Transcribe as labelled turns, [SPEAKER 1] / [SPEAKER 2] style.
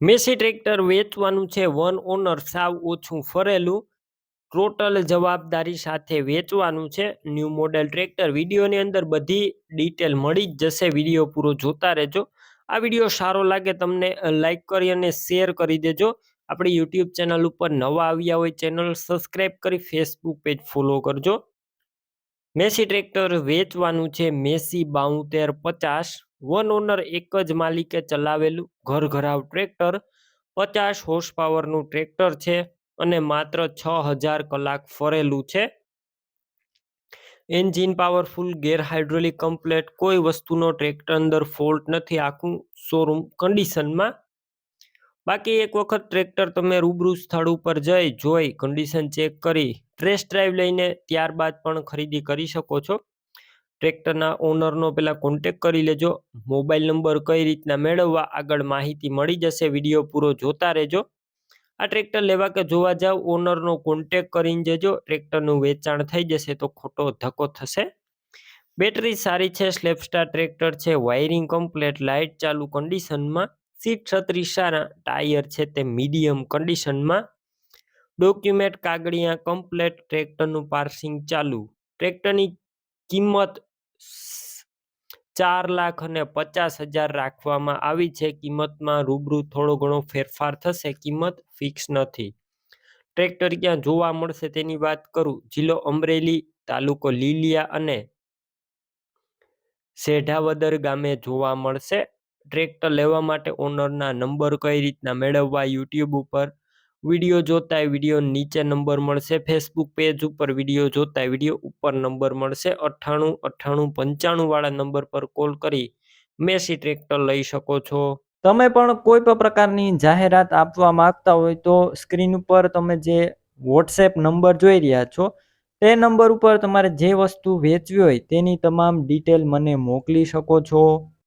[SPEAKER 1] Massey tractor વેચવાનું છે. One honour, સાવ ઓછું ફરેલું, ટોટલ જવાબદારી સાથે વેચવાનું છે. New model tractor. વિડીયોની અંદર બધી ડિટેલ મળી જ જશે. વિડીયો પૂરો જોતા રહેજો. આ વિડીયો સારો લાગે તમને લાઈક કરી અને શેર કરી દેજો. આપણી યુટ્યુબ ચેનલ ઉપર નવા આવ્યા હોય ચેનલ સબસ્ક્રાઈબ કરી ફેસબુક પેજ ફોલો કરજો. મેસી ટ્રેક્ટર વેચવાનું છે. મેસી 7250, વન ઓનર, એક જ માલિકે ચલાવેલું ઘરઘરાવ ટ્રેક્ટર. 50 હોર્સ પાવરનું ટ્રેક્ટર છે અને માત્ર 6000 કલાક ફરેલું છે. એન્જિન પાવરફુલ, ગેર હાઇડ્રોલિક કમ્પ્લેટ, કોઈ વસ્તુનો ટ્રેક્ટર અંદર ફોલ્ટ નથી. આખું શોરૂમ કન્ડિશનમાં. બાકી એક વખત ટ્રેક્ટર તમે રૂબરૂ સ્થળ ઉપર જોઈ કન્ડિશન ચેક કરી ટેસ્ટ ડ્રાઈવ લઈને ત્યારબાદ પણ ખરીદી કરી શકો છો. ટ્રેક્ટરના ઓનરનો પહેલાં કોન્ટેક કરી લેજો. મોબાઈલ નંબર કઈ રીતના મેળવવા આગળ માહિતી મળી જશે. વિડીયો પૂરો જોતા રહેજો. આ ટ્રેક્ટર લેવા કે જોવા જાવ ઓનરનો કોન્ટેક કરીને જજો. ટ્રેક્ટરનું વેચાણ થઈ જશે તો ખોટો ધક્કો થશે. બેટરી સારી છે. સ્લેપસ્ટાર ટ્રેક્ટર છે. વાયરિંગ કમ્પ્લેટ, લાઇટ ચાલુ કન્ડિશનમાં. સીટ છત્રી સારા, ટાયર છે તે મીડિયમ કન્ડિશનમાં. ડોક્યુમેન્ટ કાગળિયા કમ્પ્લેટ, ટ્રેક્ટરનું પાર્સિંગ ચાલુ. ટ્રેક્ટરની કિંમત 4,50,000 રાખવામાં આવી છે. કિંમતમાં રૂબરૂ થોડો ઘણો ફેરફાર થશે. કિંમત ફિક્સ નથી. ટ્રેક્ટર ક્યાં જોવા મળશે તેની વાત કરું. જિલ્લો અમરેલી, તાલુકો લીલિયા અને સેઢાવદર ગામે જોવા મળશે. ટ્રેક્ટર લેવા માટે ઓનરના નંબર કઈ રીતના મેળવવા યુટ્યુબ ઉપર વિડીયો જોતા વિડીયો નીચે નંબર મળશે. ફેસબુક પેજ ઉપર વિડીયો જોતા વિડીયો ઉપર નંબર મળશે. 989895 વાળા નંબર પર કોલ કરી મેસી ટ્રેક્ટર લઈ શકો છો.
[SPEAKER 2] તમે પણ કોઈ પણ પ્રકારની જાહેરાત આપવા માંગતા હોય તો સ્ક્રીન ઉપર તમે જે વોટ્સએપ નંબર જોઈ રહ્યા છો તે નંબર ઉપર તમારે જે વસ્તુ વેચવી હોય તેની તમામ ડિટેલ મને મોકલી શકો છો.